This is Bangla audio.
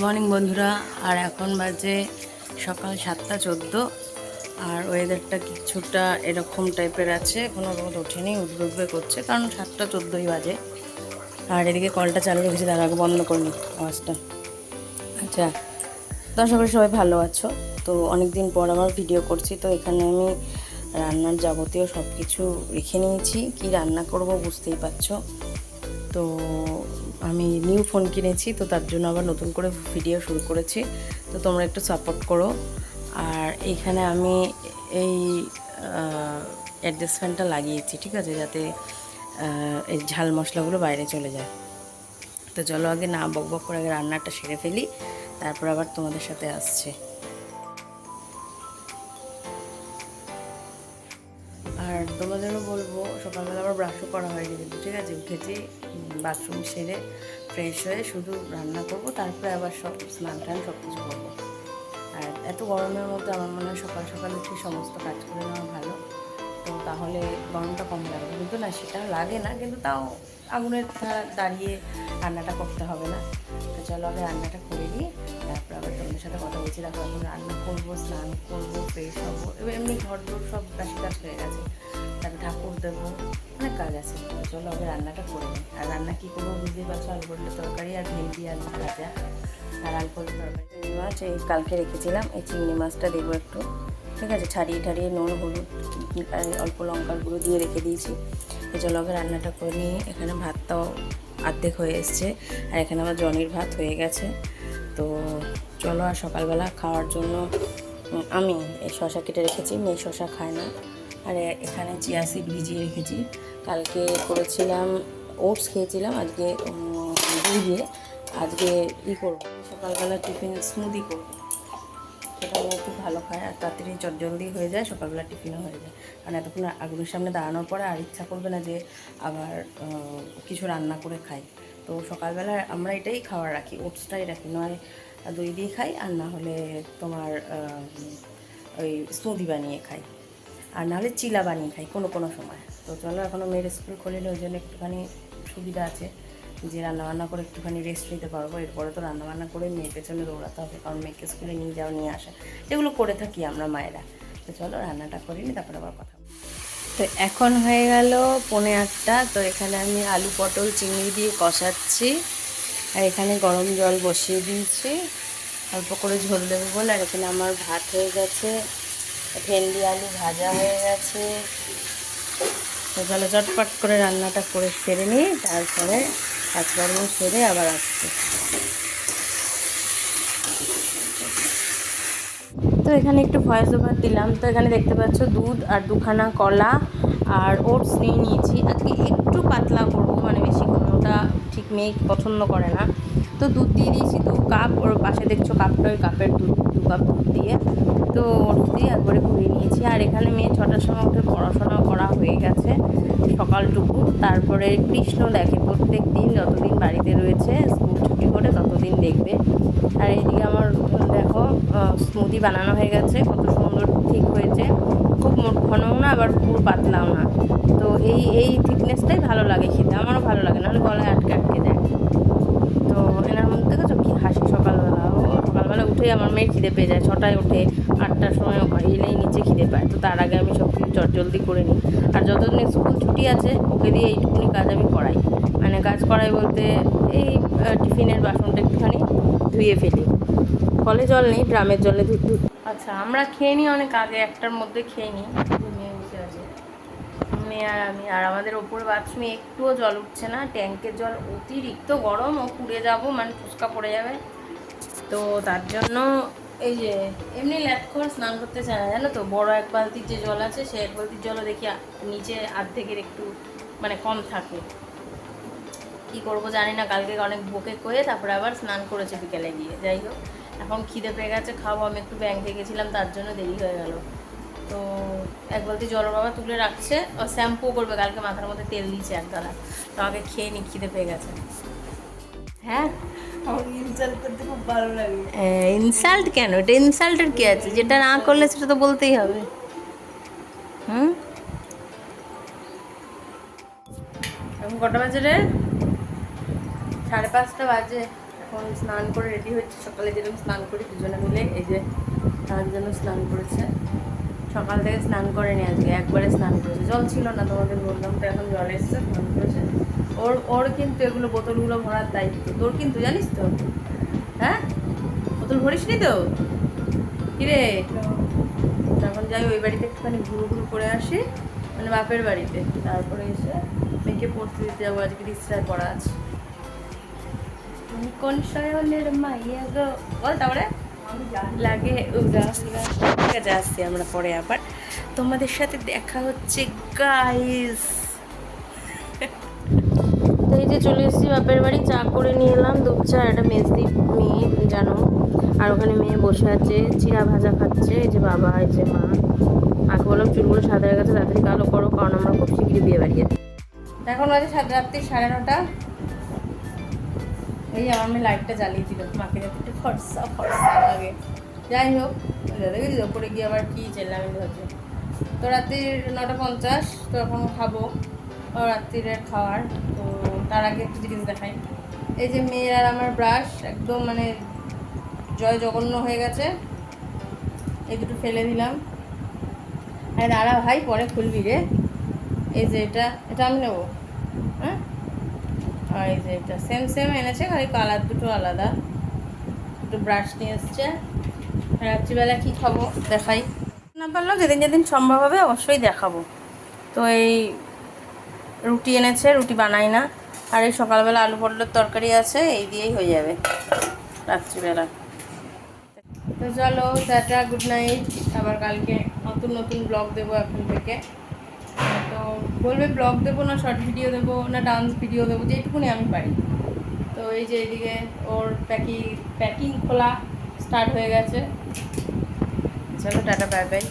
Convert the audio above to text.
মর্নিং বন্ধুরা। আর এখন বাজে সকাল 7:14। আর ওয়েদারটা কিছুটা এরকম টাইপের আছে, কোনো রোদ ওঠেনি, উঠবে করছে, কারণ 7:14ই বাজে। আর এদিকে কলটা চালু রেখেছি, তার আগে বন্ধ করিনি আওয়াজটা। আচ্ছা, তো আশা করি সবাই ভালো আছো। তো অনেক দিন পর আবার ভিডিও করছি। তো এখানে আমি রান্নার যাবতীয় সব কিছু রেখে নিয়েছি, কি রান্না করব বুঝতেই পারছো। তো আমি নিউ ফোন কিনেছি, তো তার জন্য আবার নতুন করে ভিডিও শুরু করেছি। তো তোমরা একটু সাপোর্ট করো। আর এইখানে আমি এই অ্যাডজাস্টমেন্টটা লাগিয়েছি, ঠিক আছে, যাতে এই ঝাল মশলাগুলো বাইরে চলে যায়। তো চলো আগে না বকবক করে আগে রান্নাটা সেরে ফেলি, তারপর আবার তোমাদের সাথে আসছে। আর তোমাদেরও বলবো, সকালবেলা আবার ব্রাশও করা হয়নি কিন্তু, ঠিক আছে। উঠেছি, বাথরুম সেরে ফ্রেশ হয়ে শুধু রান্না করব, তারপরে আবার সব স্নান টান সব কিছু করবো। আর এত গরমের মধ্যে আমার মনে হয় সকাল সকাল উঠে সমস্ত কাজ করে নেওয়া ভালো। তো তাহলে গরমটা কম লাগবে, কিন্তু না সেটা লাগে না, কিন্তু তাও আগুনের দাঁড়িয়ে রান্নাটা করতে হবে না। তো চলো আগে রান্নাটা করে নিই, তারপর আবার তোমাদের সাথে কথা বলছি। দেখো এখন রান্না করবো, স্নান করবো, ফ্রেশ হবো, এবার এমনি ঘর দোর সব বাসি কাজ হয়ে গেছে, তারপর ঠাকুর দেবো, অনেক কাজ আছে। তো চলো আগে রান্নাটা করে নিই। আর রান্না কী করবো বুঝতেই পারছো, আলু পটলের তরকারি আর ভেন্ডি আলু ভাজা আর আলু পটলের তরকারি। চিংড়ি মাছ এই কালকে রেখেছিলাম, এই চিংড়ি মাছটা দেবো একটু, ঠিক আছে, ছাড়িয়ে ঠাড়িয়ে নুন হলুদ আর অল্প লঙ্কার গুঁড়ো দিয়ে রেখে দিয়েছি। চলো আগে রান্নাটা করে নিই। এখানে ভাতটাও অর্ধেক হয়ে এসছে, আর এখানে আমার জনির ভাত হয়ে গেছে। তো চলো, আর সকালবেলা খাওয়ার জন্য আমি এই শশা কেটে রেখেছি, মেয়ে শশা খায় না। আর এখানে চিয়া সিড ভিজিয়ে রেখেছি, কালকে করেছিলাম ওটস খেয়েছিলাম, আজকে দই দিয়ে আজকে করবো, সকালবেলা টিফিন স্মুদি করবো। সেটা ও খুব ভালো খায়, আর তাড়াতাড়ি জলদি হয়ে যায়, সকালবেলা টিফিনও হয়ে যায়। কারণ এতক্ষণ আগুনের সামনে দাঁড়ানোর পরে আর ইচ্ছা করবে না যে আবার কিছু রান্না করে খাই। তো সকালবেলা আমরা এটাই খাওয়ার রাখি, ওটসটাই রাখি, নয় দই দিয়ে খাই, আর না হলে তোমার ওই স্মুদি বানিয়ে খাই, আর নাহলে চিলা বানিয়ে খাই কোনো কোনো সময়। তো চলো, এখনও মেয়ের স্কুল খোলেনি, ওই জন্য একটুখানি সুবিধা আছে যে রান্নাবান্না করে একটুখানি রেস্ট নিতে পারবো। এরপরে তো রান্নাবান্না করে মেয়ের পেছনে দৌড়াতে হবে, কারণ মেয়েকে স্কুলে নিয়ে যাওয়া নিয়ে আসা এগুলো করে থাকি আমরা মায়েরা। তো চলো রান্নাটা করিনি, তারপরে আবার কথা। তো এখন হয়ে গেল 7:45। তো এখানে আমি আলু পটল চিংড়ি দিয়ে কষাচ্ছি, আর এখানে গরম জল বসিয়ে দিয়েছি অল্প করে ঝোল দেবো বলে। আর এখানে আমার ভাত হয়ে গেছে, ভেন্ডি আলু ভাজা হয়ে গেছে। তো চলো চটপট করে রান্নাটা করে সেরে নিই, তারপরে কাজকর্ম সেরে আবার আসছি। তো এখানে একটু ভয়েস ওভার দিলাম। তো এখানে দেখতে পাচ্ছ দুধ আর দুখানা কলা আর ওটস নিয়ে নিয়েছি। আজকে একটু পাতলা করবো, মানে বেশি ঘনটা ঠিক মেয়ে পছন্দ করে না। তো দুধ দিয়ে দিয়েছি 2 কাপ, ওর পাশে দেখছো কাপটা, ওই কাপের 2 কাপ দুধ দিয়ে তো ওটস দিয়ে একবারে ঘুরিয়ে নিয়েছি। আর এখানে মেয়ে 6টার সময় উঠে পড়াশোনা করা হয়ে গেছে সকালটুকু। তারপরে কৃষ্ণ দেখে প্রত্যেক দিন, যতদিন বাড়িতে রয়েছে, স্কুল ছুটি করে ততদিন দেখবে। আর এইদিকে আমার দেখো স্মুদি বানানো হয়ে গেছে, কত সুন্দর ঠিক হয়েছে, খুব ঘনও না আবার পুরো পাতলাও না। তো এই থিকনেসটাই ভালো লাগে খেতে, আমারও ভালো লাগে, নাহলে গলায় আটকে আটকে যায়। তো এনার মধ্যে দেখেছো কী হাসি, সকালবেলা ও সকালবেলা উঠেই আমার মেয়ের খিদে পেয়ে যায়, 6টায় ওঠে, 8টার সময় এলেই নিচে খিদে পায়। তো তার আগে আমি সব কিছু জলদি করে নিই। আর যতদিন স্কুল ছুটি আছে ওকে দিয়ে এইটুকুনি কাজ আমি করাই, মানে কাজ করাই বলতে এই টিফিনের বাসনটা একটুখানি ধুয়ে ফেলি, কলে জল নেই, ড্রামের জলে ধুই। আচ্ছা, আমরা খেয়ে নিই অনেক আগে, 1টার মধ্যে খেয়ে নিই। মেয়ে বসে আছে, মেয়ে আর আমি। আর আমাদের ওপরে বাথরুমে একটুও জল উঠছে না, ট্যাঙ্কের জল অতিরিক্ত গরম, ও পুড়ে যাবো, মানে ফুসকা পড়ে যাবে। তো তার জন্য এই যে এমনি ল্যাপ করে স্নান করতে চায় না, জানো তো। বড় 1 বালতির যে জল আছে, সে 1 বালতির জলও দেখি নিচে অর্ধেকের একটু মানে কম থাকে। কি করব জানি না, কালকে অনেক বকে কয়ে তারপরে আবার স্নান করেছে বিকেলে গিয়ে। যাই হোক, এখন খিদে পেয়ে গেছে, খাবো। আমি একটু ব্যাংকে গেছিলাম, তার জন্য দেরি হয়ে গেল। তো 1 বালতি জল বাবা তুলে রাখছে, ও শ্যাম্পু করবে, কালকে মাথার মধ্যে তেল দিয়েছে একতলা। তো আমাকে খেয়ে নি, খিদে পেয়ে গেছে। হ্যাঁ, ইনসাল্ট করতে খুব ভালো লাগে। ইনসাল্ট কেন? এটা ইনসাল্টের কী আছে? যেটা না করলে সেটা তো বলতেই হবে। হুম, এখন কটা বাজে রে? 5:30 বাজে। এখন স্নান করে রেডি হচ্ছে, সকালে যেরকম স্নান করি দুজনে মিলে। এই যে তার জন্য স্নান করেছে, সকাল থেকে স্নান করেনি আজকে, একবারে স্নান করেছে। জল ছিল না তোমাদের বললাম, তো এখন জল এসছে, স্নান করেছে। ওর কিন্তু এগুলো বোতলগুলো ভরার দায়িত্ব তোর কিন্তু, জানিস তো? হ্যাঁ, বোতল ভরিস নি তো? কিরে, তখন যাই ওই বাড়িতে একটুখানি ঘুরু ঘুরু করে আসি, মানে বাপের বাড়িতে, তারপরে এসে মেয়েকে পড়তে দিতে যাবো, আজকে রিস্টার পড়া আছে। তুমি কোন শহরের মাইয়া গো বল, তারপরে লাগে ঠিক আছে, আসছি আমরা পরে আবার তোমাদের সাথে দেখা হচ্ছে গাইস। তো এই যে চলে এসেছি বাপের বাড়ি, চা করে নিয়ে এলাম, দুধ চা। একটা মেজদি মেয়ে জানো, আর ওখানে মেয়ে বসে আছে চিড়া ভাজা খাচ্ছে। এই যে বাবা, এই যে মা। মাকে বললাম চুলগুলো সাদা হয়ে গেছে, তাড়াতাড়ি কালো করো, কারণ আমরা খুব শিগগিরই বিয়ে বাড়ি যাচ্ছি। এখন বাজে রাত্রি 9:30। এই আমার মেয়ে লাইটটা জ্বালিয়ে দিল, মাকে যাতে একটু ফর্সা ফর্সা লাগে। যাই হোক, দেখেছি ওপরে গিয়ে আবার কি চেল্লামি হচ্ছে। তো রাত্রি 9:50, তো এখন খাবো রাত্রিরের খাওয়ার। তো তার আগে একটু জিনিস দেখাই। এই যে মেয়ের আর আমার ব্রাশ একদম মানে জয় জঘন্য হয়ে গেছে, এই দুটো ফেলে দিলাম। আর দাঁড়া ভাই, পরে খুলবি রে। এই যে এটা আমি নেবো, হ্যাঁ। আর এই যে এটা সেম সেম এনেছে, খালি কালার দুটো আলাদা। দুটো ব্রাশ নিয়ে এসছে। রাত্রিবেলা কী খাবো দেখাই, না পারলেও যেদিন যেদিন সম্ভব হবে অবশ্যই দেখাবো। তো এই রুটি এনেছে, রুটি বানাই না। আর এই সকালবেলা আলু পটলের তরকারি আছে, এই দিয়েই হয়ে যাবে রাত্রিবেলা। তো চলো, টাটা, গুড নাইট। আবার কালকে নতুন নতুন ব্লগ দেবো এখন থেকে। তো বলবে ব্লগ দেবো না শর্ট ভিডিও দেবো না ডান্স ভিডিও দেবো, যেটুকুনি আমি পারি। তো এই যে এদিকে ওর প্যাকিং খোলা স্টার্ট হয়ে গেছে। চলো টাটা, বাই বাই।